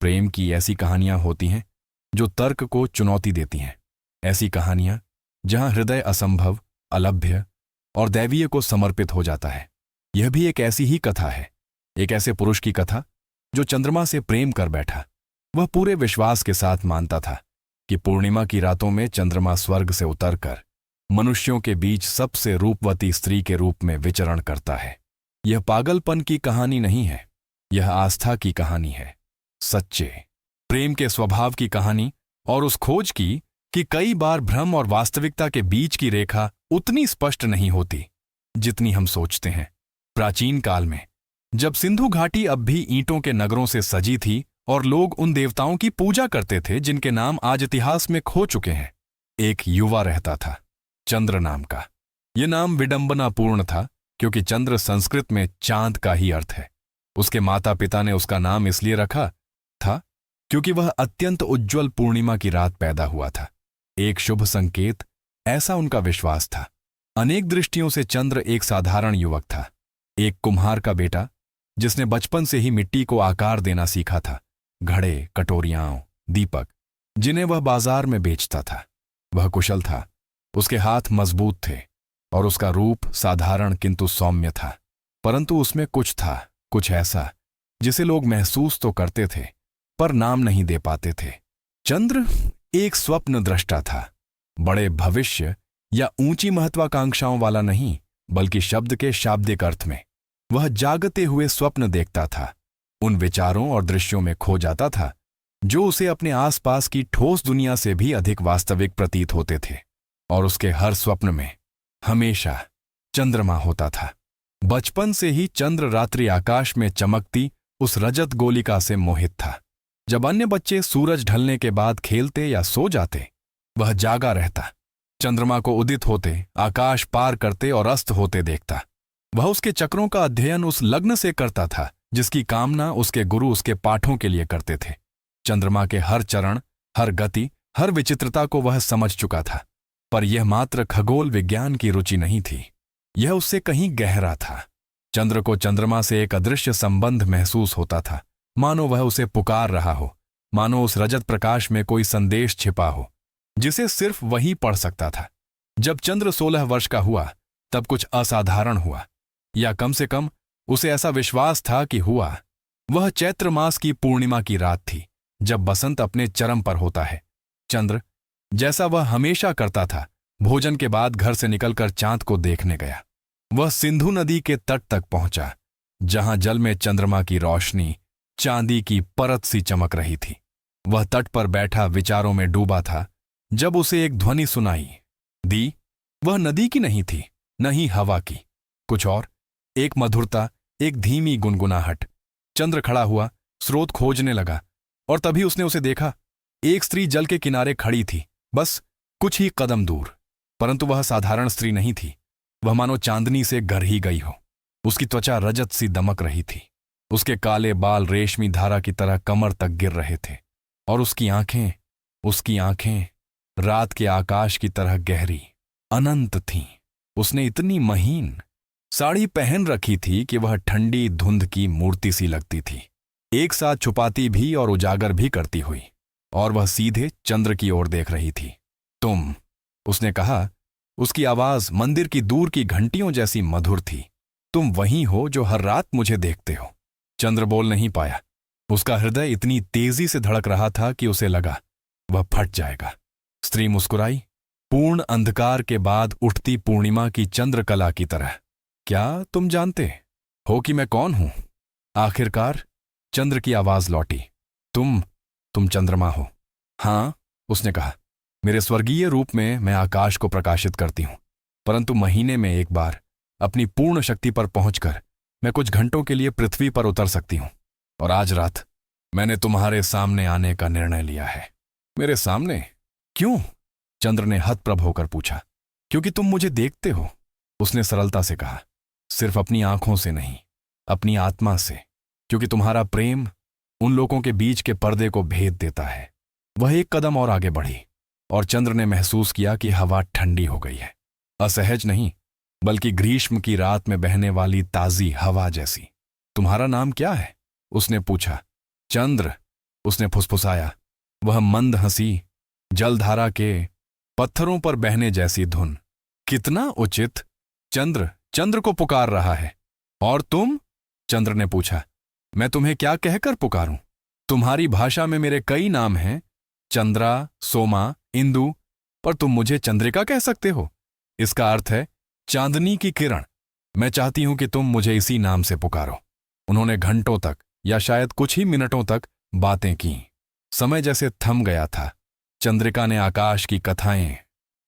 प्रेम की ऐसी कहानियां होती हैं जो तर्क को चुनौती देती हैं। ऐसी कहानियां जहां हृदय असंभव, अलभ्य और दैवीय को समर्पित हो जाता है। यह भी एक ऐसी ही कथा है, एक ऐसे पुरुष की कथा जो चंद्रमा से प्रेम कर बैठा। वह पूरे विश्वास के साथ मानता था कि पूर्णिमा की रातों में चंद्रमा स्वर्ग से उतरकर मनुष्यों के बीच सबसे रूपवती स्त्री के रूप में विचरण करता है। यह पागलपन की कहानी नहीं है, यह आस्था की कहानी है, सच्चे प्रेम के स्वभाव की कहानी, और उस खोज की कि कई बार भ्रम और वास्तविकता के बीच की रेखा उतनी स्पष्ट नहीं होती जितनी हम सोचते हैं। प्राचीन काल में, जब सिंधु घाटी अब भी ईंटों के नगरों से सजी थी और लोग उन देवताओं की पूजा करते थे जिनके नाम आज इतिहास में खो चुके हैं, एक युवा रहता था, चंद्र नाम का। यह नाम विडंबनापूर्ण था क्योंकि चंद्र संस्कृत में चांद का ही अर्थ है। उसके माता पिता ने उसका नाम इसलिए रखा था क्योंकि वह अत्यंत उज्ज्वल पूर्णिमा की रात पैदा हुआ था, एक शुभ संकेत, ऐसा उनका विश्वास था। अनेक दृष्टियों से चंद्र एक साधारण युवक था, एक कुम्हार का बेटा जिसने बचपन से ही मिट्टी को आकार देना सीखा था। घड़े, कटोरियां, दीपक जिन्हें वह बाजार में बेचता था। वह कुशल था, उसके हाथ मजबूत थे और उसका रूप साधारण किंतु सौम्य था। परंतु उसमें कुछ था, कुछ ऐसा जिसे लोग महसूस तो करते थे पर नाम नहीं दे पाते थे। चंद्र एक स्वप्न दृष्टा था, बड़े भविष्य या ऊंची महत्वाकांक्षाओं वाला नहीं, बल्कि शब्द के शाब्दिक अर्थ में। वह जागते हुए स्वप्न देखता था, उन विचारों और दृश्यों में खो जाता था जो उसे अपने आसपास की ठोस दुनिया से भी अधिक वास्तविक प्रतीत होते थे। और उसके हर स्वप्न में हमेशा चंद्रमा होता था। बचपन से ही चंद्र रात्रि आकाश में चमकती उस रजत गोलिका से मोहित था। जब अन्य बच्चे सूरज ढलने के बाद खेलते या सो जाते, वह जागा रहता, चंद्रमा को उदित होते, आकाश पार करते और अस्त होते देखता। वह उसके चक्रों का अध्ययन उस लग्न से करता था जिसकी कामना उसके गुरु उसके पाठों के लिए करते थे। चंद्रमा के हर चरण, हर गति, हर विचित्रता को वह समझ चुका था। पर यह मात्र खगोल विज्ञान की रुचि नहीं थी, यह उससे कहीं गहरा था। चंद्र को चंद्रमा से एक अदृश्य संबंध महसूस होता था, मानो वह उसे पुकार रहा हो, मानो उस रजत प्रकाश में कोई संदेश छिपा हो जिसे सिर्फ वही पढ़ सकता था। जब चंद्र 16 वर्ष का हुआ तब कुछ असाधारण हुआ, या कम से कम उसे ऐसा विश्वास था कि हुआ। वह चैत्र मास की पूर्णिमा की रात थी, जब बसंत अपने चरम पर होता है। चंद्र, जैसा वह हमेशा करता था, भोजन के बाद घर से निकलकर चांद को देखने गया। वह सिंधु नदी के तट तक पहुंचा, जहां जल में चंद्रमा की रोशनी चांदी की परत सी चमक रही थी। वह तट पर बैठा विचारों में डूबा था जब उसे एक ध्वनि सुनाई दी। वह नदी की नहीं थी, न ही हवा की, कुछ और, एक मधुरता, एक धीमी गुनगुनाहट। चंद्र खड़ा हुआ, स्रोत खोजने लगा, और तभी उसने उसे देखा। एक स्त्री जल के किनारे खड़ी थी, बस कुछ ही कदम दूर। परंतु वह साधारण स्त्री नहीं थी, वह मानो चांदनी से गर ही गई हो। उसकी त्वचा रजत सी दमक रही थी, उसके काले बाल रेशमी धारा की तरह कमर तक गिर रहे थे, और उसकी आंखें रात के आकाश की तरह गहरी, अनंत थीं। उसने इतनी महीन साड़ी पहन रखी थी कि वह ठंडी धुंध की मूर्ति सी लगती थी, एक साथ छुपाती भी और उजागर भी करती हुई। और वह सीधे चंद्र की ओर देख रही थी। तुम, उसने कहा, उसकी आवाज मंदिर की दूर की घंटियों जैसी मधुर थी। तुम वही हो जो हर रात मुझे देखते हो। चंद्र बोल नहीं पाया, उसका हृदय इतनी तेजी से धड़क रहा था कि उसे लगा वह फट जाएगा। स्त्री मुस्कुराई, पूर्ण अंधकार के बाद उठती पूर्णिमा की चंद्रकला की तरह। क्या तुम जानते हो कि मैं कौन हूं? आखिरकार चंद्र की आवाज लौटी। तुम चंद्रमा हो। हां, उसने कहा, मेरे स्वर्गीय रूप में मैं आकाश को प्रकाशित करती हूं, परंतु महीने में एक बार अपनी पूर्ण शक्ति पर पहुंचकर मैं कुछ घंटों के लिए पृथ्वी पर उतर सकती हूं। और आज रात मैंने तुम्हारे सामने आने का निर्णय लिया है। मेरे सामने? क्यों? चंद्र ने हतप्रभ होकर पूछा। क्योंकि तुम मुझे देखते हो, उसने सरलता से कहा। सिर्फ अपनी आंखों से नहीं, अपनी आत्मा से। क्योंकि तुम्हारा प्रेम उन लोगों के बीच के पर्दे को भेद देता है। वह एक कदम और आगे बढ़ी, और चंद्र ने महसूस किया कि हवा ठंडी हो गई है। असहज नहीं, बल्कि ग्रीष्म की रात में बहने वाली ताजी हवा जैसी। तुम्हारा नाम क्या है? उसने पूछा। चंद्र, उसने फुसफुसाया, वह मंद हंसी, जलधारा के पत्थरों पर बहने जैसी धुन। कितना उचित। चंद्र चंद्र को पुकार रहा है। और तुम? चंद्र ने पूछा। मैं तुम्हें क्या कहकर पुकारूं? तुम्हारी भाषा में मेरे कई नाम हैं, चंद्रा, सोमा, इंदु, पर तुम मुझे चंद्रिका कह सकते हो। इसका अर्थ है चांदनी की किरण। मैं चाहती हूं कि तुम मुझे इसी नाम से पुकारो। उन्होंने घंटों तक या शायद कुछ ही मिनटों तक बातें की। समय जैसे थम गया था। चंद्रिका ने आकाश की कथाएं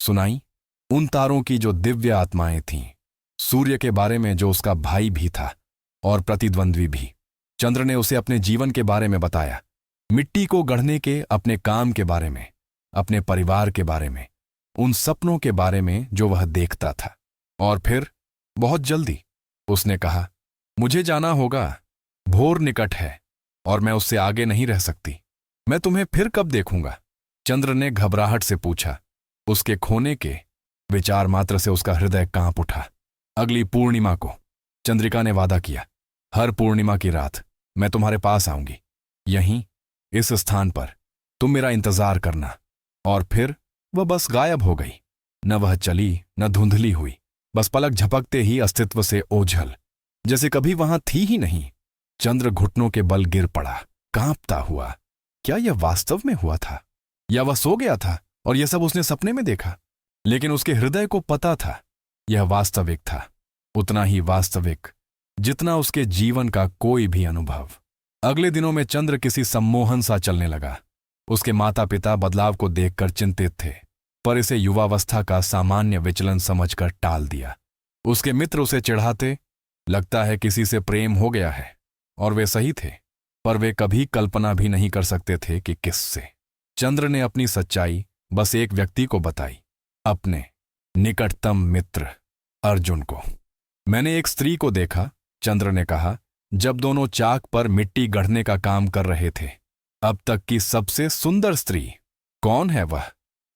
सुनाई, उन तारों की जो दिव्य आत्माएं थीं, सूर्य के बारे में जो उसका भाई भी था और प्रतिद्वंद्वी भी। चंद्र ने उसे अपने जीवन के बारे में बताया, मिट्टी को गढ़ने के अपने काम के बारे में, अपने परिवार के बारे में, उन सपनों के बारे में जो वह देखता था। और फिर बहुत जल्दी उसने कहा, मुझे जाना होगा, भोर निकट है और मैं उससे आगे नहीं रह सकती। मैं तुम्हें फिर कब देखूंगा? चंद्र ने घबराहट से पूछा। उसके खोने के विचार मात्र से उसका हृदय कांप उठा। अगली पूर्णिमा को, चंद्रिका ने वादा किया, हर पूर्णिमा की रात मैं तुम्हारे पास आऊंगी, यहीं इस स्थान पर तुम मेरा इंतजार करना। और फिर वह बस गायब हो गई। न वह चली न धुंधली हुई, बस पलक झपकते ही अस्तित्व से ओझल, जैसे कभी वहां थी ही नहीं। चंद्र घुटनों के बल गिर पड़ा, कांपता हुआ। क्या यह वास्तव में हुआ था या वह सो गया था और यह सब उसने सपने में देखा? लेकिन उसके हृदय को पता था यह वास्तविक था, उतना ही वास्तविक जितना उसके जीवन का कोई भी अनुभव। अगले दिनों में चंद्र किसी सम्मोहन सा चलने लगा। उसके माता पिता बदलाव को देखकर चिंतित थे, पर इसे युवावस्था का सामान्य विचलन समझकर टाल दिया। उसके मित्र उसे चिढ़ाते, लगता है किसी से प्रेम हो गया है, और वे सही थे, पर वे कभी कल्पना भी नहीं कर सकते थे कि किससे। चंद्र ने अपनी सच्चाई बस एक व्यक्ति को बताई, अपने निकटतम मित्र अर्जुन को। मैंने एक स्त्री को देखा, चंद्र ने कहा, जब दोनों चाक पर मिट्टी गढ़ने का काम कर रहे थे। अब तक की सबसे सुंदर स्त्री। कौन है वह?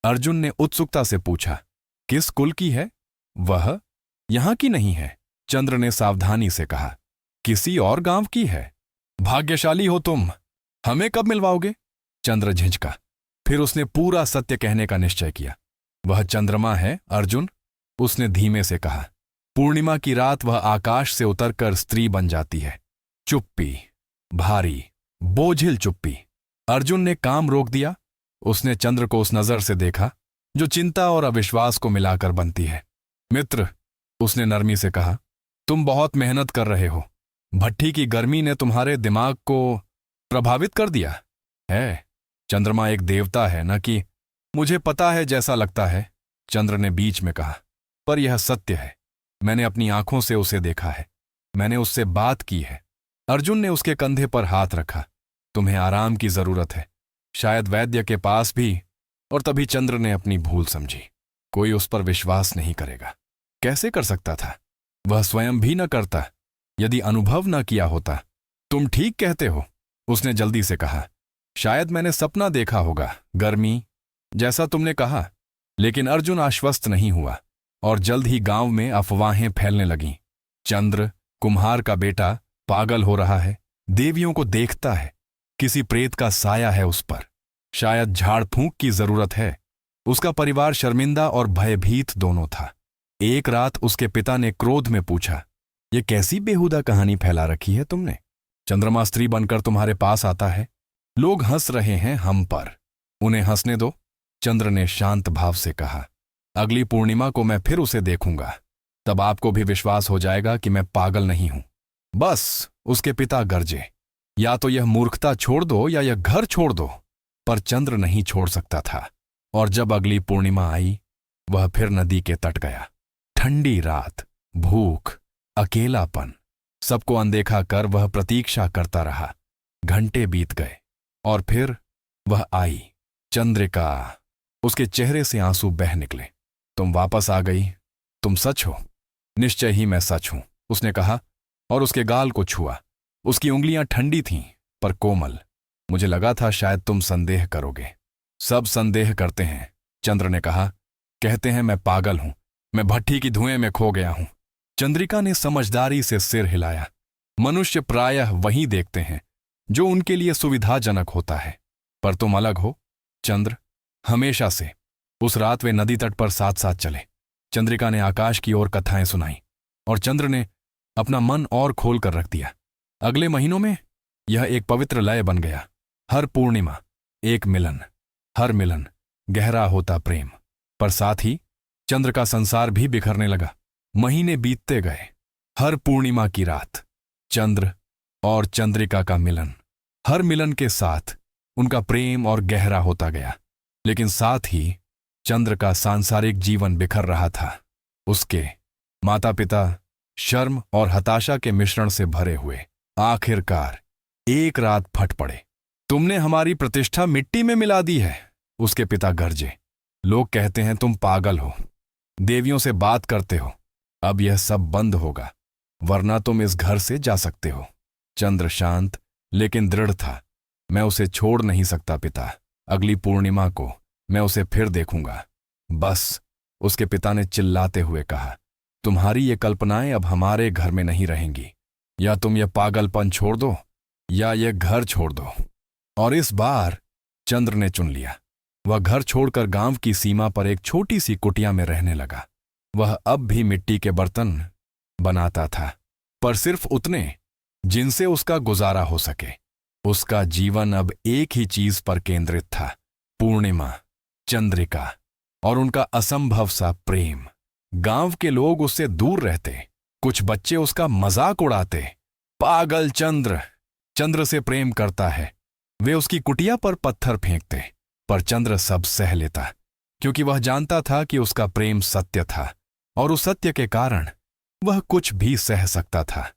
अर्जुन ने उत्सुकता से पूछा। किस कुल की है वह? यहां की नहीं है, चंद्र ने सावधानी से कहा। किसी और गांव की है। भाग्यशाली हो तुम, हमें कब मिलवाओगे? चंद्र झिझका। फिर उसने पूरा सत्य कहने का निश्चय किया। वह चंद्रमा है अर्जुन, उसने धीमे से कहा। पूर्णिमा की रात वह आकाश से उतरकर स्त्री बन जाती है। चुप्पी, भारी बोझिल चुप्पी। अर्जुन ने काम रोक दिया। उसने चंद्र को उस नजर से देखा जो चिंता और अविश्वास को मिलाकर बनती है। मित्र, उसने नरमी से कहा, तुम बहुत मेहनत कर रहे हो। भट्ठी की गर्मी ने तुम्हारे दिमाग को प्रभावित कर दिया है। चंद्रमा एक देवता है, न कि मुझे पता है जैसा लगता है, चंद्र ने बीच में कहा, पर यह सत्य है। मैंने अपनी आंखों से उसे देखा है, मैंने उससे बात की है। अर्जुन ने उसके कंधे पर हाथ रखा। तुम्हें आराम की जरूरत है, शायद वैद्य के पास भी। और तभी चंद्र ने अपनी भूल समझी। कोई उस पर विश्वास नहीं करेगा। कैसे कर सकता था? वह स्वयं भी न करता, यदि अनुभव न किया होता। तुम ठीक कहते हो, उसने जल्दी से कहा। शायद मैंने सपना देखा होगा, गर्मी जैसा तुमने कहा। लेकिन अर्जुन आश्वस्त नहीं हुआ और जल्द ही गांव में अफवाहें फैलने लगीं। चंद्र, कुम्हार का बेटा, पागल हो रहा है, देवियों को देखता है, किसी प्रेत का साया है उस पर, शायद झाड़ फूंक की जरूरत है। उसका परिवार शर्मिंदा और भयभीत दोनों था। एक रात उसके पिता ने क्रोध में पूछा, ये कैसी बेहुदा कहानी फैला रखी है तुमने? चंद्रमा स्त्री बनकर तुम्हारे पास आता है, लोग हंस रहे हैं हम पर, उन्हें हंसने दो। चंद्र ने शांत भाव से कहा, अगली पूर्णिमा को मैं फिर उसे देखूंगा, तब आपको भी विश्वास हो जाएगा कि मैं पागल नहीं हूं। बस, उसके पिता गरजे, या तो यह मूर्खता छोड़ दो या यह घर छोड़ दो। पर चंद्र नहीं छोड़ सकता था। और जब अगली पूर्णिमा आई, वह फिर नदी के तट गया। ठंडी रात, भूख, अकेलापन, सबको अनदेखा कर वह प्रतीक्षा करता रहा। घंटे बीत गए और फिर वह आई। चंद्रिका। उसके चेहरे से आंसू बह निकले। तुम वापस आ गई, तुम सच हो। निश्चय ही मैं सच हूं, उसने कहा और उसके गाल को छुआ। उसकी उंगलियां ठंडी थीं पर कोमल। मुझे लगा था शायद तुम संदेह करोगे। सब संदेह करते हैं, चंद्र ने कहा। कहते हैं मैं पागल हूं, मैं भट्ठी की धुएं में खो गया हूं। चंद्रिका ने समझदारी से सिर हिलाया। मनुष्य प्रायः वही देखते हैं जो उनके लिए सुविधाजनक होता है। पर तुम अलग हो, चंद्र, हमेशा से। उस रात वे नदी तट पर साथ साथ चले। चंद्रिका ने आकाश की ओर कथाएं सुनाई और चंद्र ने अपना मन और खोल कर रख दिया। अगले महीनों में यह एक पवित्र लय बन गया। हर पूर्णिमा एक मिलन, हर मिलन गहरा होता प्रेम। पर साथ ही चंद्र का संसार भी बिखरने लगा। महीने बीतते गए। हर पूर्णिमा की रात चंद्र और चंद्रिका का मिलन। हर मिलन के साथ उनका प्रेम और गहरा होता गया। लेकिन साथ ही चंद्र का सांसारिक जीवन बिखर रहा था। उसके माता पिता शर्म और हताशा के मिश्रण से भरे हुए आखिरकार एक रात फट पड़े। तुमने हमारी प्रतिष्ठा मिट्टी में मिला दी है, उसके पिता गरजे। लोग कहते हैं तुम पागल हो, देवियों से बात करते हो। अब यह सब बंद होगा, वरना तुम इस घर से जा सकते हो। चंद्र शांत लेकिन दृढ़ था। मैं उसे छोड़ नहीं सकता पिता। अगली पूर्णिमा को मैं उसे फिर देखूंगा, बस। उसके पिता ने चिल्लाते हुए कहा, तुम्हारी ये कल्पनाएं अब हमारे घर में नहीं रहेंगी। या तुम ये पागलपन छोड़ दो या ये घर छोड़ दो। और इस बार चंद्र ने चुन लिया। वह घर छोड़कर गांव की सीमा पर एक छोटी सी कुटिया में रहने लगा। वह अब भी मिट्टी के बर्तन बनाता था, पर सिर्फ उतने जिनसे उसका गुजारा हो सके। उसका जीवन अब एक ही चीज पर केंद्रित था, पूर्णिमा, चंद्रिका और उनका असंभव सा प्रेम। गांव के लोग उससे दूर रहते, कुछ बच्चे उसका मजाक उड़ाते। पागल चंद्र, चंद्र से प्रेम करता है। वे उसकी कुटिया पर पत्थर फेंकते, पर चंद्र सब सह लेता, क्योंकि वह जानता था कि उसका प्रेम सत्य था और उस सत्य के कारण वह कुछ भी सह सकता था।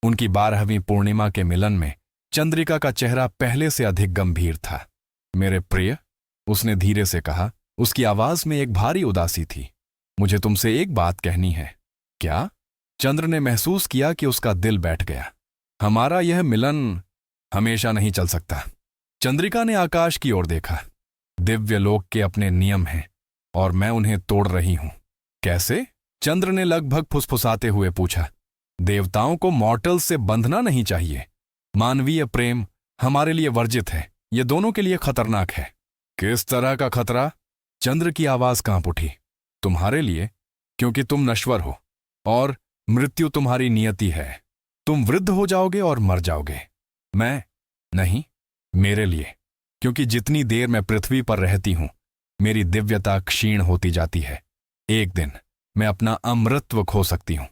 उनकी 12वीं पूर्णिमा के मिलन में चंद्रिका का चेहरा पहले से अधिक गंभीर था। मेरे प्रिय, उसने धीरे से कहा। उसकी आवाज में एक भारी उदासी थी। मुझे तुमसे एक बात कहनी है। क्या? चंद्र ने महसूस किया कि उसका दिल बैठ गया। हमारा यह मिलन हमेशा नहीं चल सकता। चंद्रिका ने आकाश की ओर देखा। दिव्य लोक के अपने नियम हैं और मैं उन्हें तोड़ रही हूं। कैसे? चंद्र ने लगभग फुसफुसाते हुए पूछा। देवताओं को मॉर्टल्स से बंधना नहीं चाहिए। मानवीय प्रेम हमारे लिए वर्जित है। ये दोनों के लिए खतरनाक है। किस तरह का खतरा? चंद्र की आवाज कांप उठी। तुम्हारे लिए, क्योंकि तुम नश्वर हो और मृत्यु तुम्हारी नियति है। तुम वृद्ध हो जाओगे और मर जाओगे। मैं नहीं, मेरे लिए, क्योंकि जितनी देर मैं पृथ्वी पर रहती हूं मेरी दिव्यता क्षीण होती जाती है। एक दिन मैं अपना अमृतत्व खो सकती हूं।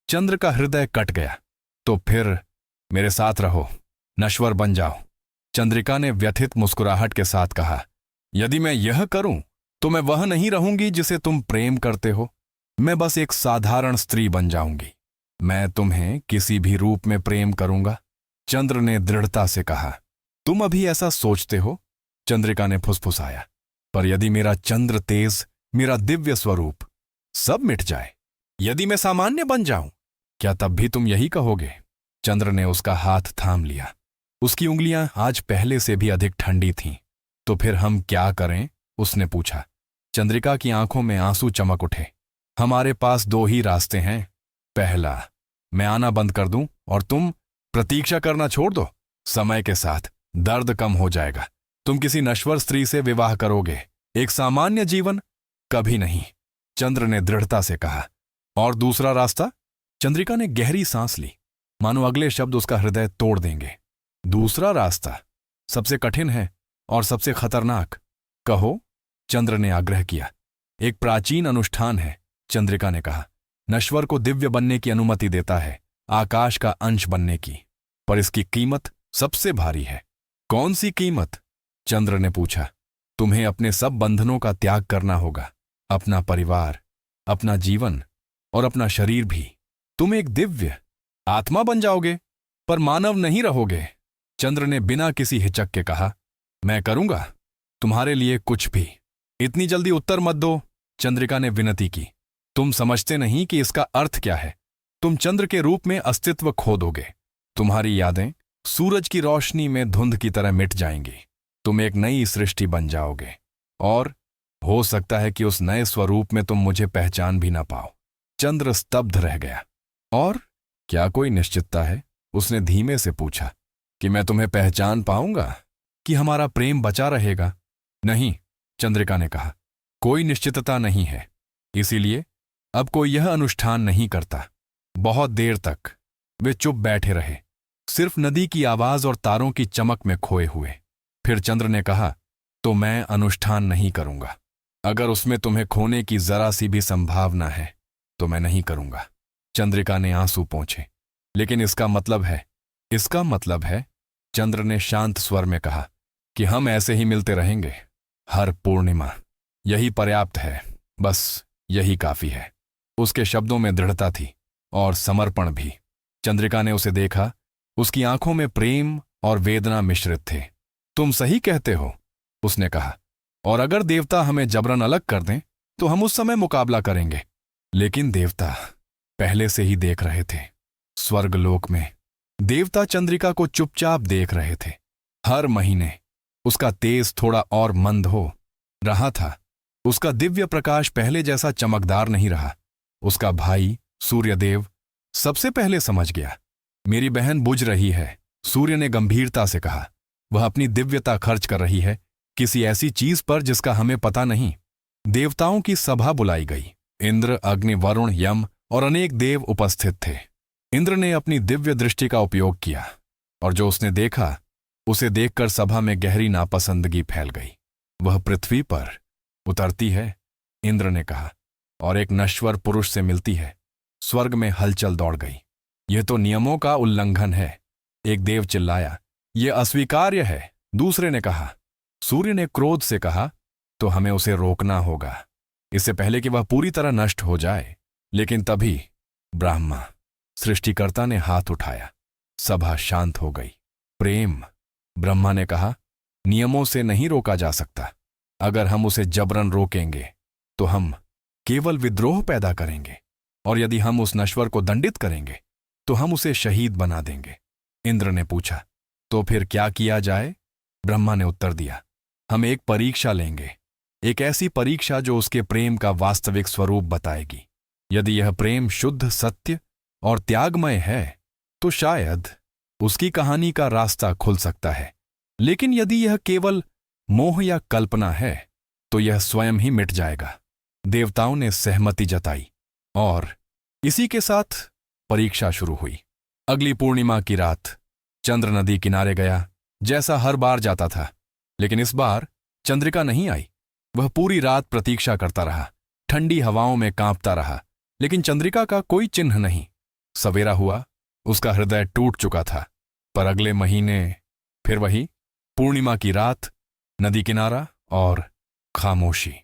चंद्र का हृदय कट गया। तो फिर मेरे साथ रहो, नश्वर बन जाओ। चंद्रिका ने व्यथित मुस्कुराहट के साथ कहा, यदि मैं यह करूं तो मैं वह नहीं रहूंगी जिसे तुम प्रेम करते हो। मैं बस एक साधारण स्त्री बन जाऊंगी। मैं तुम्हें किसी भी रूप में प्रेम करूंगा। चंद्र ने दृढ़ता से कहा। तुम अभी ऐसा सोचते हो? चंद्रिका ने फुसफुसाया। पर यदि मेरा चंद्र तेज, मेरा दिव्य स्वरूप सब मिट जाए, यदि मैं सामान्य बन जाऊं, क्या तब भी तुम यही कहोगे? चंद्र ने उसका हाथ थाम लिया। उसकी उंगलियां आज पहले से भी अधिक ठंडी थीं। तो फिर हम क्या करें? उसने पूछा। चंद्रिका की आंखों में आंसू चमक उठे। हमारे पास 2 ही रास्ते हैं। पहला, मैं आना बंद कर दूं और तुम प्रतीक्षा करना छोड़ दो। समय के साथ दर्द कम हो जाएगा। तुम किसी नश्वर स्त्री से विवाह करोगे। एक सामान्य जीवन कभी नहीं, चंद्र ने दृढ़ता से कहा। और दूसरा रास्ता? चंद्रिका ने गहरी सांस ली, मानो अगले शब्द उसका हृदय तोड़ देंगे। दूसरा रास्ता सबसे कठिन है और सबसे खतरनाक। कहो, चंद्र ने आग्रह किया। एक प्राचीन अनुष्ठान है, चंद्रिका ने कहा। नश्वर को दिव्य बनने की अनुमति देता है, आकाश का अंश बनने की। पर इसकी कीमत सबसे भारी है। कौन सी कीमत? चंद्र ने पूछा। तुम्हें अपने सब बंधनों का त्याग करना होगा, अपना परिवार, अपना जीवन और अपना शरीर भी। तुम एक दिव्य आत्मा बन जाओगे, पर मानव नहीं रहोगे। चंद्र ने बिना किसी हिचक के कहा, मैं करूंगा तुम्हारे लिए कुछ भी। इतनी जल्दी उत्तर मत दो, चंद्रिका ने विनती की। तुम समझते नहीं कि इसका अर्थ क्या है। तुम चंद्र के रूप में अस्तित्व खो दोगे। तुम्हारी यादें सूरज की रोशनी में धुंध की तरह मिट जाएंगी। तुम एक नई सृष्टि बन जाओगे और हो सकता है कि उस नए स्वरूप में तुम मुझे पहचान भी ना पाओ। चंद्र स्तब्ध रह गया। और क्या कोई निश्चितता है? उसने धीमे से पूछा। कि मैं तुम्हें पहचान पाऊंगा, कि हमारा प्रेम बचा रहेगा? नहीं, चंद्रिका ने कहा, कोई निश्चितता नहीं है। इसीलिए अब कोई यह अनुष्ठान नहीं करता। बहुत देर तक वे चुप बैठे रहे, सिर्फ नदी की आवाज और तारों की चमक में खोए हुए। फिर चंद्र ने कहा, तो मैं अनुष्ठान नहीं करूंगा। अगर उसमें तुम्हें खोने की जरा सी भी संभावना है तो मैं नहीं करूंगा। चंद्रिका ने आंसू पोंछे। लेकिन इसका मतलब है, चंद्र ने शांत स्वर में कहा, कि हम ऐसे ही मिलते रहेंगे हर पूर्णिमा। यही पर्याप्त है, बस यही काफी है। उसके शब्दों में दृढ़ता थी और समर्पण भी। चंद्रिका ने उसे देखा, उसकी आंखों में प्रेम और वेदना मिश्रित थे। तुम सही कहते हो, उसने कहा, और अगर देवता हमें जबरन अलग कर दें तो हम उस समय मुकाबला करेंगे। लेकिन देवता पहले से ही देख रहे थे। स्वर्गलोक में देवता चंद्रिका को चुपचाप देख रहे थे। हर महीने उसका तेज थोड़ा और मंद हो रहा था। उसका दिव्य प्रकाश पहले जैसा चमकदार नहीं रहा। उसका भाई सूर्यदेव सबसे पहले समझ गया। मेरी बहन बुझ रही है, सूर्य ने गंभीरता से कहा। वह अपनी दिव्यता खर्च कर रही है किसी ऐसी चीज पर जिसका हमें पता नहीं। देवताओं की सभा बुलाई गई। इंद्र, अग्नि, वरुण, यम और अनेक देव उपस्थित थे। इंद्र ने अपनी दिव्य दृष्टि का उपयोग किया और जो उसने देखा उसे देखकर सभा में गहरी नापसंदगी फैल गई। वह पृथ्वी पर उतरती है, इंद्र ने कहा, और एक नश्वर पुरुष से मिलती है। स्वर्ग में हलचल दौड़ गई। यह तो नियमों का उल्लंघन है, एक देव चिल्लाया। यह अस्वीकार्य है, दूसरे ने कहा। सूर्य ने क्रोध से कहा, तो हमें उसे रोकना होगा, इससे पहले कि वह पूरी तरह नष्ट हो जाए। लेकिन तभी ब्रह्मा, सृष्टिकर्ता ने हाथ उठाया। सभा शांत हो गई। प्रेम, ब्रह्मा ने कहा, नियमों से नहीं रोका जा सकता। अगर हम उसे जबरन रोकेंगे तो हम केवल विद्रोह पैदा करेंगे, और यदि हम उस नश्वर को दंडित करेंगे तो हम उसे शहीद बना देंगे। इंद्र ने पूछा, तो फिर क्या किया जाए? ब्रह्मा ने उत्तर दिया, हम एक परीक्षा लेंगे, एक ऐसी परीक्षा जो उसके प्रेम का वास्तविक स्वरूप बताएगी। यदि यह प्रेम शुद्ध, सत्य और त्यागमय है तो शायद उसकी कहानी का रास्ता खुल सकता है। लेकिन यदि यह केवल मोह या कल्पना है तो यह स्वयं ही मिट जाएगा। देवताओं ने सहमति जताई और इसी के साथ परीक्षा शुरू हुई। अगली पूर्णिमा की रात चंद्र नदी किनारे गया, जैसा हर बार जाता था। लेकिन इस बार चंद्रिका नहीं आई। वह पूरी रात प्रतीक्षा करता रहा, ठंडी हवाओं में कांपता रहा, लेकिन चंद्रिका का कोई चिन्ह नहीं। सवेरा हुआ, उसका हृदय टूट चुका था। पर अगले महीने फिर वही पूर्णिमा की रात, नदी किनारा और खामोशी।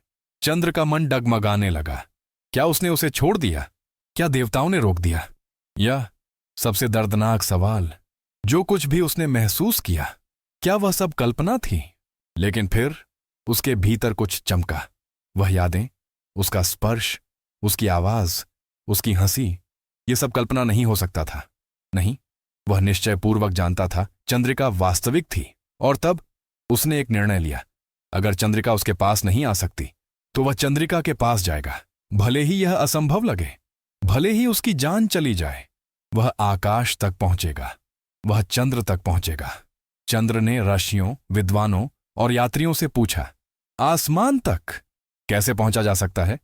चंद्र का मन डगमगाने लगा। क्या उसने उसे छोड़ दिया? क्या देवताओं ने रोक दिया? यह सबसे दर्दनाक सवाल, जो कुछ भी उसने महसूस किया, क्या वह सब कल्पना थी? लेकिन फिर उसके भीतर कुछ चमका। वह यादें, उसका स्पर्श, उसकी आवाज, उसकी हंसी, ये सब कल्पना नहीं हो सकता था। नहीं, वह निश्चयपूर्वक जानता था चंद्रिका वास्तविक थी। और तब उसने एक निर्णय लिया। अगर चंद्रिका उसके पास नहीं आ सकती तो वह चंद्रिका के पास जाएगा। भले ही यह असंभव लगे, भले ही उसकी जान चली जाए, वह आकाश तक पहुंचेगा, वह चंद्र तक पहुंचेगा। चंद्र ने ऋषियों, विद्वानों और यात्रियों से पूछा, आसमान तक कैसे पहुंचा जा सकता है?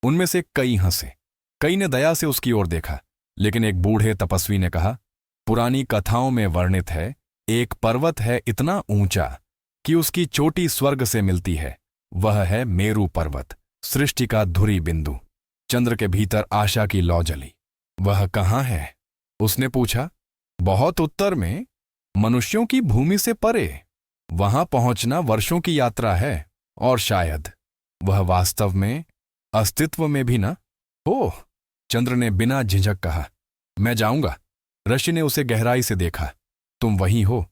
उनमें से कई हंसे, कई ने दया से उसकी ओर देखा। लेकिन एक बूढ़े तपस्वी ने कहा, पुरानी कथाओं में वर्णित है, एक पर्वत है इतना ऊंचा कि उसकी चोटी स्वर्ग से मिलती है। वह है मेरू पर्वत, सृष्टि का धुरी बिंदु। चंद्र के भीतर आशा की लौ जली। वह कहाँ है? उसने पूछा। बहुत उत्तर में, मनुष्यों की भूमि से परे। वहां पहुंचना वर्षों की यात्रा है, और शायद वह वास्तव में अस्तित्व में भी न हो। चंद्र ने बिना झिझक कहा, मैं जाऊंगा। ऋषि ने उसे गहराई से देखा। तुम वही हो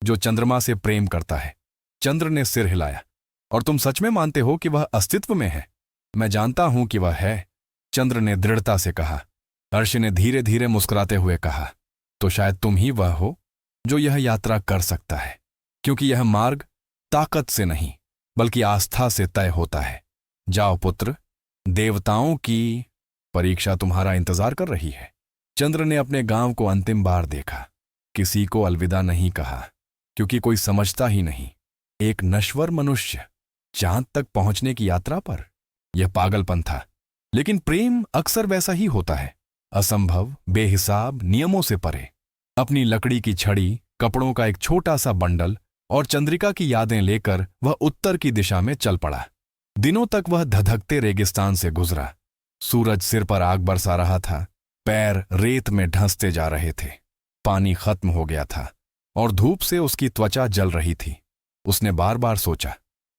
जो चंद्रमा से प्रेम करता है। चंद्र ने सिर हिलाया। और तुम सच में मानते हो कि वह अस्तित्व में है? मैं जानता हूं कि वह है, चंद्र ने दृढ़ता से कहा। ऋषि ने धीरे धीरे मुस्कुराते हुए कहा, तो शायद तुम ही वह हो जो यह यात्रा कर सकता है, क्योंकि यह मार्ग ताकत से नहीं बल्कि आस्था से तय होता है। जाओ पुत्र, देवताओं की परीक्षा तुम्हारा इंतजार कर रही है। चंद्र ने अपने गांव को अंतिम बार देखा। किसी को अलविदा नहीं कहा, क्योंकि कोई समझता ही नहीं। एक नश्वर मनुष्य चांद तक पहुंचने की यात्रा पर, यह पागलपन था। लेकिन प्रेम अक्सर वैसा ही होता है, असंभव, बेहिसाब, नियमों से परे। अपनी लकड़ी की छड़ी, कपड़ों का एक छोटा सा बंडल और चंद्रिका की यादें लेकर वह उत्तर की दिशा में चल पड़ा। दिनों तक वह धधकते रेगिस्तान से गुजरा। सूरज सिर पर आग बरसा रहा था, पैर रेत में ढंसते जा रहे थे, पानी खत्म हो गया था और धूप से उसकी त्वचा जल रही थी। उसने बार बार सोचा,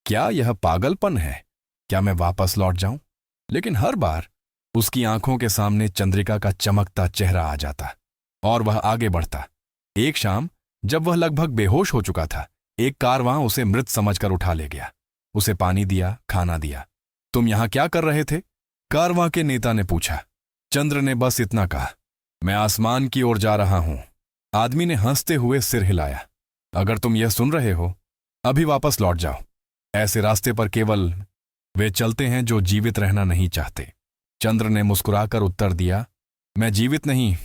क्या यह पागलपन है? क्या मैं वापस लौट जाऊं? लेकिन हर बार उसकी आंखों के सामने चंद्रिका का चमकता चेहरा आ जाता और वह आगे बढ़ता। एक शाम जब वह लगभग बेहोश हो चुका था, एक कारवां उसे मृत समझकर उठा ले गया। उसे पानी दिया, खाना दिया। तुम यहां क्या कर रहे थे? कारवां के नेता ने पूछा। चंद्र ने बस इतना कहा, मैं आसमान की ओर जा रहा हूं। आदमी ने हंसते हुए सिर हिलाया। अगर तुम यह सुन रहे हो, अभी वापस लौट जाओ। ऐसे रास्ते पर केवल वे चलते हैं जो जीवित रहना नहीं चाहते। चंद्र ने मुस्कुराकर उत्तर दिया, मैं जीवित नहीं,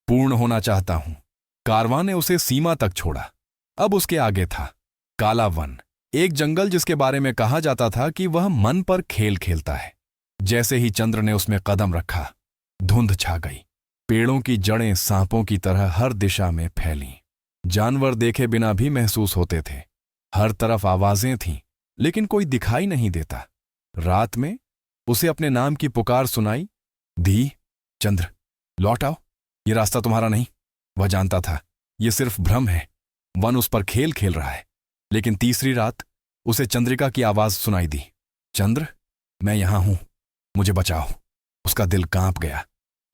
पूर्ण होना चाहता हूं। कारवां ने उसे सीमा तक छोड़ा। अब उसके आगे था काला वन, एक जंगल जिसके बारे में कहा जाता था कि वह मन पर खेल खेलता है। जैसे ही चंद्र ने उसमें कदम रखा, धुंध छा गई। पेड़ों की जड़ें सांपों की तरह हर दिशा में फैलीं। जानवर देखे बिना भी महसूस होते थे। हर तरफ आवाजें थीं, लेकिन कोई दिखाई नहीं देता। रात में उसे अपने नाम की पुकार सुनाई दी, चंद्र, लौट आओ, ये रास्ता तुम्हारा नहीं। वह जानता था ये सिर्फ भ्रम है, वन उस पर खेल खेल रहा है। लेकिन तीसरी रात उसे चंद्रिका की आवाज सुनाई दी, चंद्र, मैं यहां हूं, मुझे बचाओ। उसका दिल कांप गया।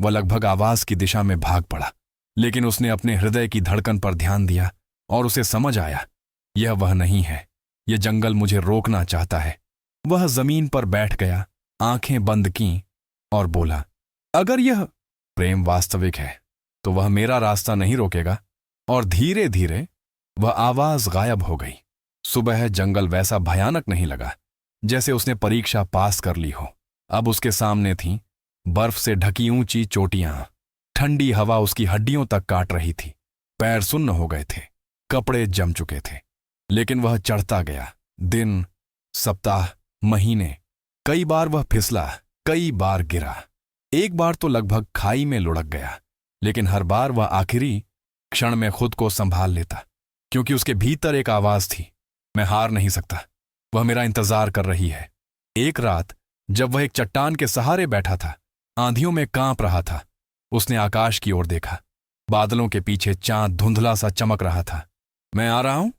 वह लगभग आवाज की दिशा में भाग पड़ा, लेकिन उसने अपने हृदय की धड़कन पर ध्यान दिया और उसे समझ आया, यह वह नहीं है, यह जंगल मुझे रोकना चाहता है। वह जमीन पर बैठ गया, आंखें बंद कीं और बोला, अगर यह प्रेम वास्तविक है तो वह मेरा रास्ता नहीं रोकेगा। और धीरे धीरे वह आवाज गायब हो गई। सुबह जंगल वैसा भयानक नहीं लगा जैसे उसने परीक्षा पास कर ली हो। अब उसके सामने थीं बर्फ से ढकी ऊंची चोटियां। ठंडी हवा उसकी हड्डियों तक काट रही थी। पैर सुन्न हो गए थे, कपड़े जम चुके थे। लेकिन वह चढ़ता गया। दिन, सप्ताह, महीने। कई बार वह फिसला, कई बार गिरा। एक बार तो लगभग खाई में लुढ़क गया, लेकिन हर बार वह आखिरी क्षण में खुद को संभाल लेता, क्योंकि उसके भीतर एक आवाज थी, मैं हार नहीं सकता, वह मेरा इंतजार कर रही है। एक रात जब वह एक चट्टान के सहारे बैठा था, आंधियों में कांप रहा था, उसने आकाश की ओर देखा। बादलों के पीछे चांद धुंधला सा चमक रहा था। मैं आ रहा हूं,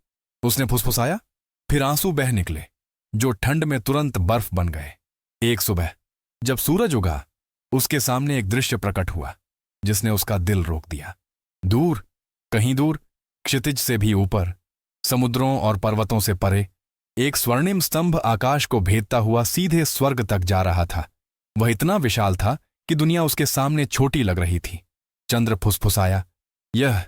उसने फुसफुसाया। फिर आंसू बह निकले, जो ठंड में तुरंत बर्फ बन गए। एक सुबह जब सूरज उगा, उसके सामने एक दृश्य प्रकट हुआ जिसने उसका दिल रोक दिया। दूर, कहीं दूर, क्षितिज से भी ऊपर, समुद्रों और पर्वतों से परे, एक स्वर्णिम स्तंभ आकाश को भेदता हुआ सीधे स्वर्ग तक जा रहा था। वह इतना विशाल था कि दुनिया उसके सामने छोटी लग रही थी। चंद्र फुसफुसाया, यह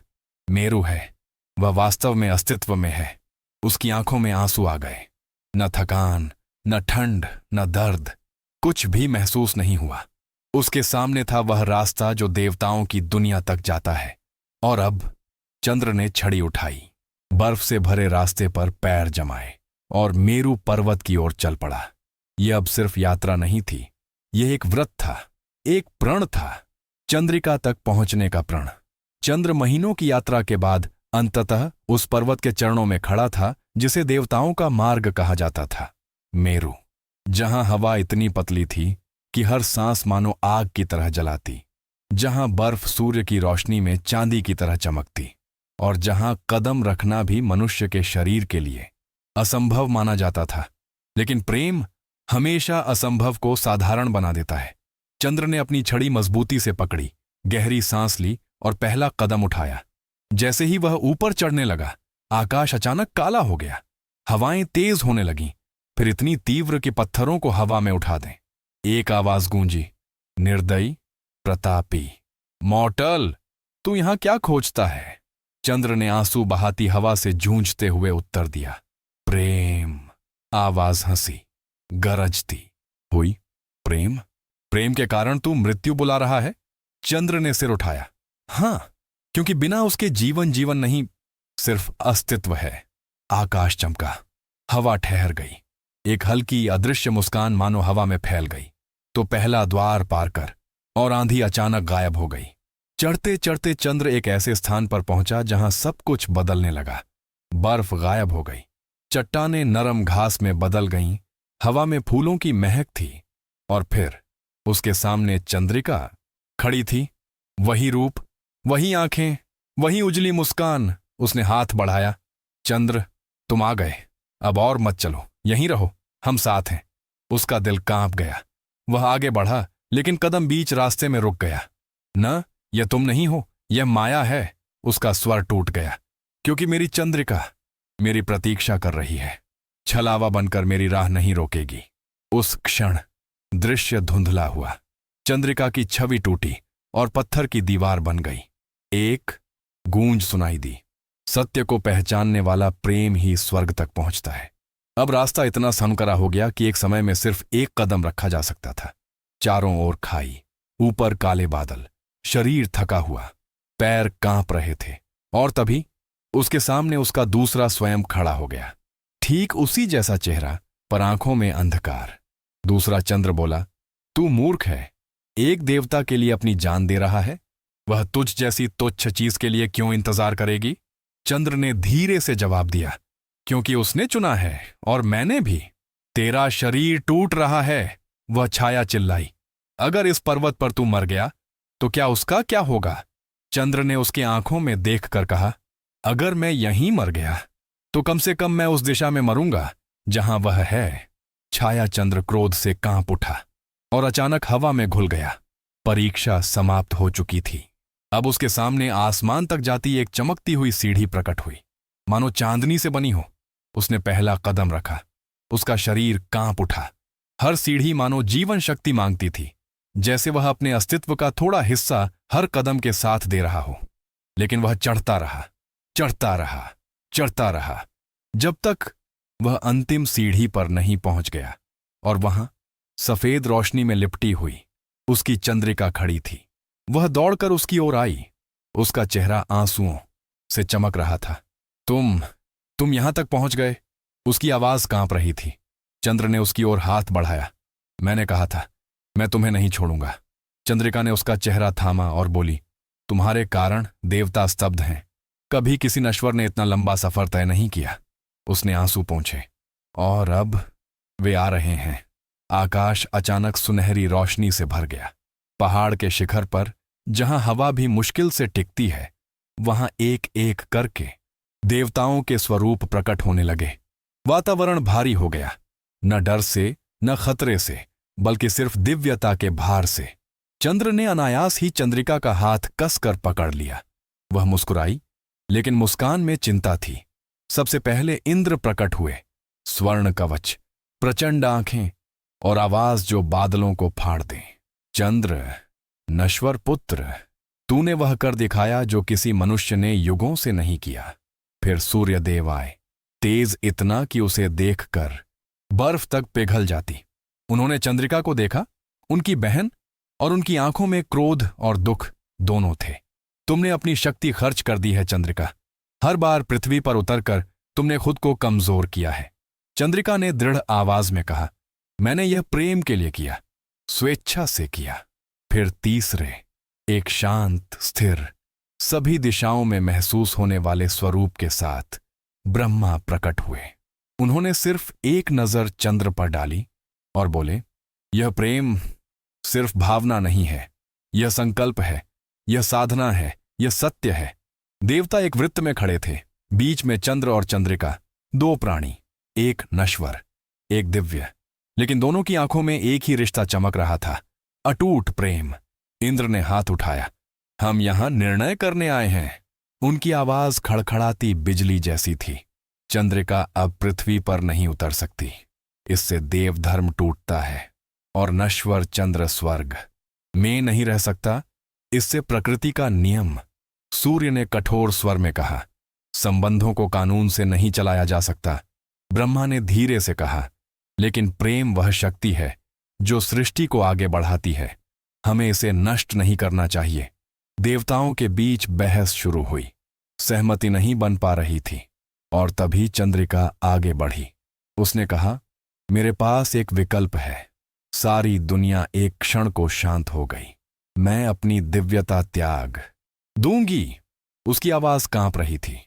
मेरू है, वह वास्तव में अस्तित्व में है। उसकी आंखों में आंसू आ गए। न थकान, न ठंड, न दर्द, कुछ भी महसूस नहीं हुआ। उसके सामने था वह रास्ता जो देवताओं की दुनिया तक जाता है। और अब चंद्र ने छड़ी उठाई, बर्फ से भरे रास्ते पर पैर जमाए और मेरू पर्वत की ओर चल पड़ा। यह अब सिर्फ यात्रा नहीं थी, यह एक व्रत था, एक प्रण था, चंद्रिका तक पहुंचने का प्रण। चंद्र महीनों की यात्रा के बाद अंततः उस पर्वत के चरणों में खड़ा था जिसे देवताओं का मार्ग कहा जाता था, मेरू, जहां हवा इतनी पतली थी कि हर सांस मानो आग की तरह जलाती, जहां बर्फ सूर्य की रोशनी में चांदी की तरह चमकती, और जहां कदम रखना भी मनुष्य के शरीर के लिए असंभव माना जाता था। लेकिन प्रेम हमेशा असंभव को साधारण बना देता है। चंद्र ने अपनी छड़ी मजबूती से पकड़ी, गहरी सांस ली और पहला कदम उठाया। जैसे ही वह ऊपर चढ़ने लगा, आकाश अचानक काला हो गया। हवाएं तेज होने लगीं, फिर इतनी तीव्र कि पत्थरों को हवा में उठा दें। एक आवाज गूंजी, निर्दयी, प्रतापी, मॉर्टल, तू यहां क्या खोजता है? चंद्र ने आंसू बहाती हवा से जूझते हुए उत्तर दिया, प्रेम। आवाज हंसी, गरजती हुई, प्रेम? प्रेम के कारण तू मृत्यु बुला रहा है? चंद्र ने सिर उठाया, हां, क्योंकि बिना उसके जीवन जीवन नहीं, सिर्फ अस्तित्व है। आकाश चमका, हवा ठहर गई, एक हल्की अदृश्य मुस्कान मानो हवा में फैल गई। तो पहला द्वार पार कर और आंधी अचानक गायब हो गई। चढ़ते चढ़ते चंद्र एक ऐसे स्थान पर पहुंचा जहां सब कुछ बदलने लगा। बर्फ गायब हो गई, चट्टानें नरम घास में बदल गईं, हवा में फूलों की महक थी। और फिर उसके सामने चंद्रिका खड़ी थी। वही रूप, वही आंखें, वही उजली मुस्कान। उसने हाथ बढ़ाया। चंद्र, तुम आ गए, अब और मत चलो, यहीं रहो, हम साथ हैं। उसका दिल कांप गया। वह आगे बढ़ा, लेकिन कदम बीच रास्ते में रुक गया। न, यह तुम नहीं हो, यह माया है। उसका स्वर टूट गया। क्योंकि मेरी चंद्रिका मेरी प्रतीक्षा कर रही है, छलावा बनकर मेरी राह नहीं रोकेगी। उस क्षण दृश्य धुंधला हुआ। चंद्रिका की छवि टूटी और पत्थर की दीवार बन गई। एक गूंज सुनाई दी, सत्य को पहचानने वाला प्रेम ही स्वर्ग तक पहुंचता है। अब रास्ता इतना सनकरा हो गया कि एक समय में सिर्फ एक कदम रखा जा सकता था। चारों ओर खाई, ऊपर काले बादल, शरीर थका हुआ, पैर कांप रहे थे। और तभी उसके सामने उसका दूसरा स्वयं खड़ा हो गया। ठीक उसी जैसा चेहरा, पर आंखों में अंधकार। दूसरा चंद्र बोला, तू मूर्ख है, एक देवता के लिए अपनी जान दे रहा है, वह तुझ जैसी तुच्छ चीज के लिए क्यों इंतजार करेगी? चंद्र ने धीरे से जवाब दिया, क्योंकि उसने चुना है और मैंने भी। तेरा शरीर टूट रहा है, वह छाया चिल्लाई। अगर इस पर्वत पर तू मर गया तो क्या उसका क्या होगा? चंद्र ने उसकी आंखों में देखकर कहा, अगर मैं यहीं मर गया तो कम से कम मैं उस दिशा में मरूंगा जहां वह है। छाया चंद्र क्रोध से कांप उठा और अचानक हवा में घुल गया। परीक्षा समाप्त हो चुकी थी। अब उसके सामने आसमान तक जाती एक चमकती हुई सीढ़ी प्रकट हुई, मानो चांदनी से बनी हो। उसने पहला कदम रखा, उसका शरीर कांप उठा। हर सीढ़ी मानो जीवन शक्ति मांगती थी, जैसे वह अपने अस्तित्व का थोड़ा हिस्सा हर कदम के साथ दे रहा हो। लेकिन वह चढ़ता रहा, चढ़ता रहा, चढ़ता रहा, जब तक वह अंतिम सीढ़ी पर नहीं पहुंच गया। और वहां सफेद रोशनी में लिपटी हुई उसकी चंद्रिका खड़ी थी। वह दौड़कर उसकी ओर आई। उसका चेहरा आंसुओं से चमक रहा था। तुम यहां तक पहुंच गए? उसकी आवाज कांप रही थी। चंद्र ने उसकी ओर हाथ बढ़ाया। मैंने कहा था, मैं तुम्हें नहीं छोड़ूंगा। चंद्रिका ने उसका चेहरा थामा और बोली, तुम्हारे कारण देवता स्तब्ध हैं। कभी किसी नश्वर ने इतना लंबा सफर तय नहीं किया। उसने आंसू पोंछे। और अब वे आ रहे हैं। आकाश अचानक सुनहरी रोशनी से भर गया। पहाड़ के शिखर पर, जहां हवा भी मुश्किल से टिकती है, वहां एक एक करके देवताओं के स्वरूप प्रकट होने लगे। वातावरण भारी हो गया, न डर से न खतरे से, बल्कि सिर्फ दिव्यता के भार से। चंद्र ने अनायास ही चंद्रिका का हाथ कसकर पकड़ लिया। वह मुस्कुराई, लेकिन मुस्कान में चिंता थी। सबसे पहले इंद्र प्रकट हुए, स्वर्ण कवच, प्रचंड आंखें और आवाज जो बादलों को फाड़ दे। चंद्र, नश्वर पुत्र, तूने वह कर दिखाया जो किसी मनुष्य ने युगों से नहीं किया। फिर सूर्यदेव आए, तेज इतना कि उसे देखकर बर्फ तक पिघल जाती। उन्होंने चंद्रिका को देखा, उनकी बहन, और उनकी आंखों में क्रोध और दुख दोनों थे। तुमने अपनी शक्ति खर्च कर दी है चंद्रिका। हर बार पृथ्वी पर उतरकर तुमने खुद को कमजोर किया है। चंद्रिका ने दृढ़ आवाज में कहा, मैंने यह प्रेम के लिए किया, स्वेच्छा से किया। फिर तीसरे, एक शांत, स्थिर, सभी दिशाओं में महसूस होने वाले स्वरूप के साथ ब्रह्मा प्रकट हुए। उन्होंने सिर्फ एक नजर चंद्र पर डाली और बोले, यह प्रेम सिर्फ भावना नहीं है, यह संकल्प है, यह साधना है, यह सत्य है। देवता एक वृत्त में खड़े थे, बीच में चंद्र और चंद्रिका, दो प्राणी, एक नश्वर, एक दिव्य, लेकिन दोनों की आंखों में एक ही रिश्ता चमक रहा था, अटूट प्रेम। इंद्र ने हाथ उठाया, हम यहां निर्णय करने आए हैं। उनकी आवाज खड़खड़ाती बिजली जैसी थी। चंद्रिका अब पृथ्वी पर नहीं उतर सकती, इससे देवधर्म टूटता है, और नश्वर चंद्र स्वर्ग में नहीं रह सकता, इससे प्रकृति का नियम। सूर्य ने कठोर स्वर में कहा, संबंधों को कानून से नहीं चलाया जा सकता। ब्रह्मा ने धीरे से कहा, लेकिन प्रेम वह शक्ति है जो सृष्टि को आगे बढ़ाती है, हमें इसे नष्ट नहीं करना चाहिए। देवताओं के बीच बहस शुरू हुई। सहमति नहीं बन पा रही थी और तभी चंद्रिका आगे बढ़ी। उसने कहा, मेरे पास एक विकल्प है। सारी दुनिया एक क्षण को शांत हो गई। मैं अपनी दिव्यता त्याग दूंगी। उसकी आवाज कांप रही थी,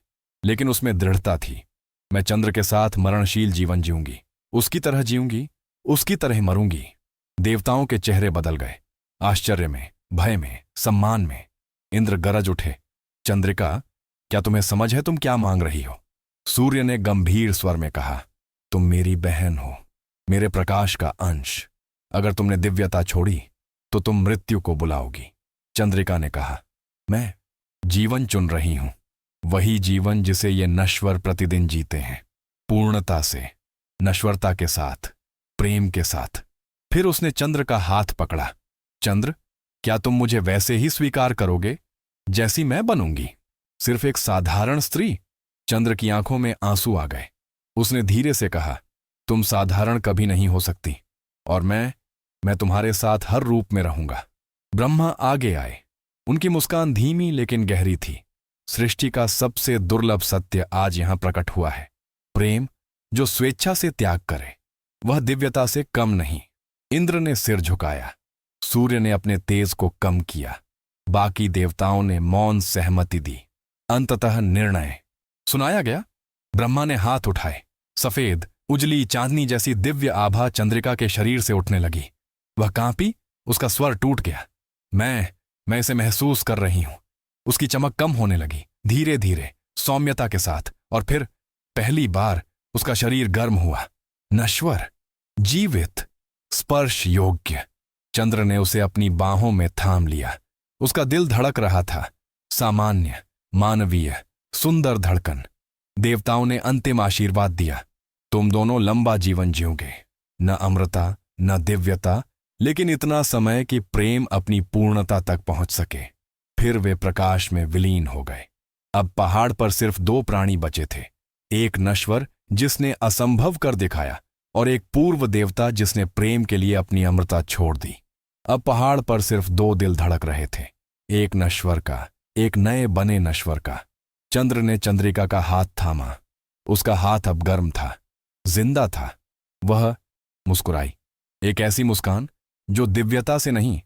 लेकिन उसमें दृढ़ता थी। मैं चंद्र के साथ मरणशील जीवन जीऊंगी, उसकी तरह जीऊंगी, उसकी तरह मरूंगी। देवताओं के चेहरे बदल गए, आश्चर्य में, भय में, सम्मान में। इंद्र गरज उठे, चंद्रिका, क्या तुम्हें समझ है तुम क्या मांग रही हो? सूर्य ने गंभीर स्वर में कहा, तुम मेरी बहन हो, मेरे प्रकाश का अंश। अगर तुमने दिव्यता छोड़ी तो तुम मृत्यु को बुलाओगी। चंद्रिका ने कहा, मैं जीवन चुन रही हूं, वही जीवन जिसे ये नश्वर प्रतिदिन जीते हैं, पूर्णता से, नश्वरता के साथ, प्रेम के साथ। फिर उसने चंद्र का हाथ पकड़ा। चंद्र, क्या तुम मुझे वैसे ही स्वीकार करोगे जैसी मैं बनूंगी? सिर्फ एक साधारण स्त्री? चंद्र की आंखों में आंसू आ गए। उसने धीरे से कहा, तुम साधारण कभी नहीं हो सकती, और मैं तुम्हारे साथ हर रूप में रहूंगा। ब्रह्मा आगे आए। उनकी मुस्कान धीमी लेकिन गहरी थी। सृष्टि का सबसे दुर्लभ सत्य आज यहां प्रकट हुआ है। प्रेम जो स्वेच्छा से त्याग करे, वह दिव्यता से कम नहीं। इंद्र ने सिर झुकाया, सूर्य ने अपने तेज को कम किया, बाकी देवताओं ने मौन सहमति दी। अंततः निर्णय सुनाया गया। ब्रह्मा ने हाथ उठाए। सफेद, उजली चांदनी जैसी दिव्य आभा चंद्रिका के शरीर से उठने लगी। वह कांपी, उसका स्वर टूट गया। मैं इसे महसूस कर रही हूं। उसकी चमक कम होने लगी, धीरे धीरे, सौम्यता के साथ, और फिर पहली बार उसका शरीर गर्म हुआ, नश्वर, जीवित, स्पर्श योग्य। चंद्र ने उसे अपनी बाहों में थाम लिया। उसका दिल धड़क रहा था, सामान्य, मानवीय, सुंदर धड़कन। देवताओं ने अंतिम आशीर्वाद दिया, तुम दोनों लंबा जीवन जियोगे, न अमृता न दिव्यता, लेकिन इतना समय कि प्रेम अपनी पूर्णता तक पहुंच सके। फिर वे प्रकाश में विलीन हो गए। अब पहाड़ पर सिर्फ दो प्राणी बचे थे, एक नश्वर जिसने असंभव कर दिखाया, और एक पूर्व देवता जिसने प्रेम के लिए अपनी अमृता छोड़ दी। अब पहाड़ पर सिर्फ दो दिल धड़क रहे थे, एक नश्वर का, एक नए बने नश्वर का। चंद्र ने चंद्रिका का हाथ थामा। उसका हाथ अब गर्म था, जिंदा था। वह मुस्कुराई, एक ऐसी मुस्कान जो दिव्यता से नहीं,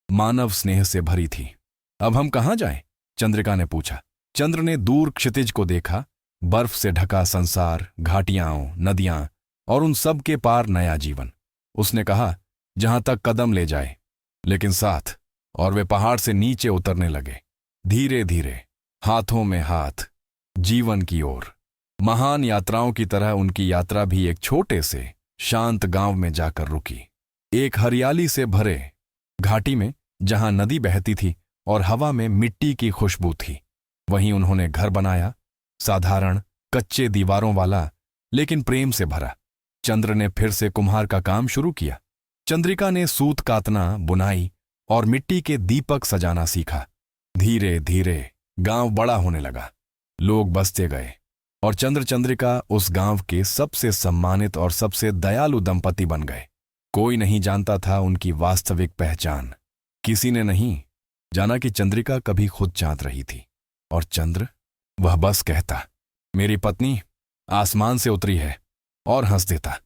मानव स्नेह से भरी थी। अब हम कहाँ जाएं? चंद्रिका ने पूछा। चंद्र ने दूर क्षितिज को देखा, बर्फ से ढका संसार, घाटियां, नदियां, और उन सब के पार नया जीवन। उसने कहा, जहां तक कदम ले जाए, लेकिन साथ। और वे पहाड़ से नीचे उतरने लगे, धीरे धीरे, हाथों में हाथ, जीवन की ओर। महान यात्राओं की तरह उनकी यात्रा भी एक छोटे से शांत गांव में जाकर रुकी। एक हरियाली से भरे घाटी में, जहां नदी बहती थी और हवा में मिट्टी की खुशबू थी। वहीं उन्होंने घर बनाया, साधारण, कच्चे दीवारों वाला, लेकिन प्रेम से भरा। चंद्र ने फिर से कुम्हार का काम शुरू किया। चंद्रिका ने सूत कातना, बुनाई और मिट्टी के दीपक सजाना सीखा। धीरे धीरे गांव बड़ा होने लगा, लोग बसते गए, और चंद्र चंद्रिका उस गांव के सबसे सम्मानित और सबसे दयालु दंपति बन गए। कोई नहीं जानता था उनकी वास्तविक पहचान। किसी ने नहीं जाना कि चंद्रिका कभी खुद चाहत रही थी, और चंद्र, वह बस कहता, मेरी पत्नी आसमान से उतरी है, और हंस देता।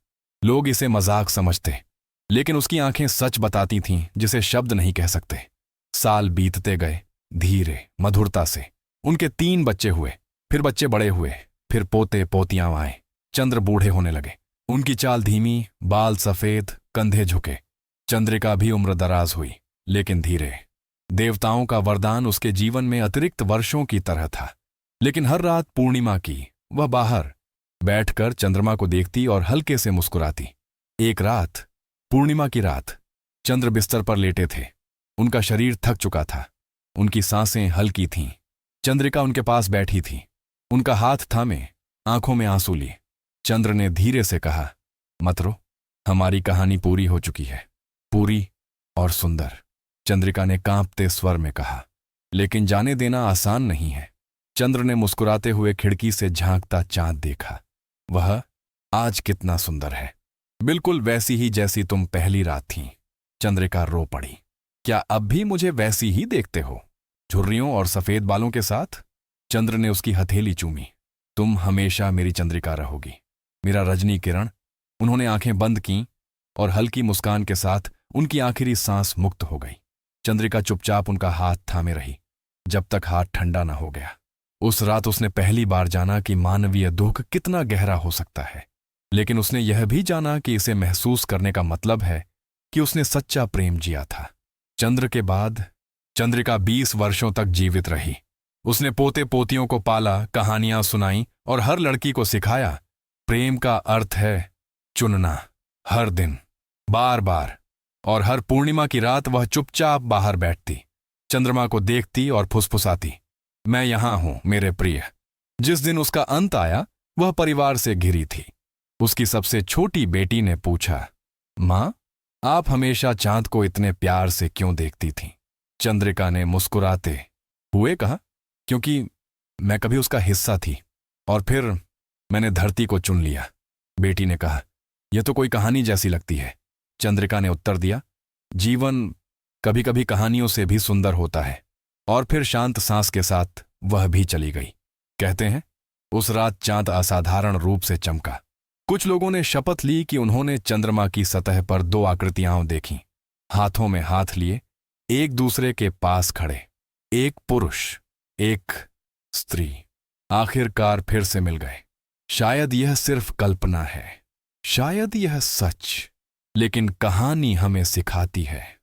लोग इसे मजाक समझते, लेकिन उसकी आंखें सच बताती थीं जिसे शब्द नहीं कह सकते। साल बीतते गए, धीरे, मधुरता से। उनके 3 बच्चे हुए, फिर बच्चे बड़े हुए, फिर पोते पोतियां आए। चंद्र बूढ़े होने लगे। उनकी चाल धीमी, बाल सफेद, कंधे झुके। चंद्रिका भी उम्र दराज हुई, लेकिन धीरे। देवताओं का वरदान उसके जीवन में अतिरिक्त वर्षों की तरह था। लेकिन हर रात पूर्णिमा की, वह बाहर बैठकर चंद्रमा को देखती और हल्के से मुस्कुराती। एक रात, पूर्णिमा की रात, चंद्र बिस्तर पर लेटे थे। उनका शरीर थक चुका था, उनकी सांसें हल्की थीं। चंद्रिका उनके पास बैठी थी, उनका हाथ थामे, आंखों में आंसू लिए। चंद्र ने धीरे से कहा, मत रो, हमारी कहानी पूरी हो चुकी है, पूरी और सुंदर। चंद्रिका ने कांपते स्वर में कहा, लेकिन जाने देना आसान नहीं है। चंद्र ने मुस्कुराते हुए खिड़की से झांकता चांद देखा। वह आज कितना सुंदर है, बिल्कुल वैसी ही जैसी तुम पहली रात थी। चंद्रिका रो पड़ी। क्या अब भी मुझे वैसी ही देखते हो? झुर्रियों और सफेद बालों के साथ। चंद्र ने उसकी हथेली चूमी। तुम हमेशा मेरी चंद्रिका रहोगी, मेरा रजनी किरण। उन्होंने आंखें बंद कीं और हल्की मुस्कान के साथ उनकी आखिरी सांस मुक्त हो गई। चंद्रिका चुपचाप उनका हाथ थामे रही जब तक हाथ ठंडा न हो गया। उस रात उसने पहली बार जाना कि मानवीय दुख कितना गहरा हो सकता है, लेकिन उसने यह भी जाना कि इसे महसूस करने का मतलब है कि उसने सच्चा प्रेम जिया था। चंद्र के बाद चंद्रिका 20 वर्षों तक जीवित रही। उसने पोते पोतियों को पाला, कहानियां सुनाई और हर लड़की को सिखाया प्रेम का अर्थ है चुनना। हर दिन, बार बार, और हर पूर्णिमा की रात वह चुपचाप बाहर बैठती, चंद्रमा को देखती और फुसफुसाती, मैं यहां हूं मेरे प्रिय। जिस दिन उसका अंत आया वह परिवार से घिरी थी। उसकी सबसे छोटी बेटी ने पूछा, मां, आप हमेशा चांद को इतने प्यार से क्यों देखती थीं? चंद्रिका ने मुस्कुराते हुए कहा, क्योंकि मैं कभी उसका हिस्सा थी और फिर मैंने धरती को चुन लिया। बेटी ने कहा, यह तो कोई कहानी जैसी लगती है। चंद्रिका ने उत्तर दिया, जीवन कभी कभी कहानियों से भी सुंदर होता है। और फिर शांत सांस के साथ वह भी चली गई। कहते हैं उस रात चांद असाधारण रूप से चमका। कुछ लोगों ने शपथ ली कि उन्होंने चंद्रमा की सतह पर 2 आकृतियां देखीं, हाथों में हाथ लिए, एक दूसरे के पास खड़े, एक पुरुष, एक स्त्री। आखिरकार फिर से मिल गए। शायद यह सिर्फ कल्पना है, शायद यह सच, लेकिन कहानी हमें सिखाती है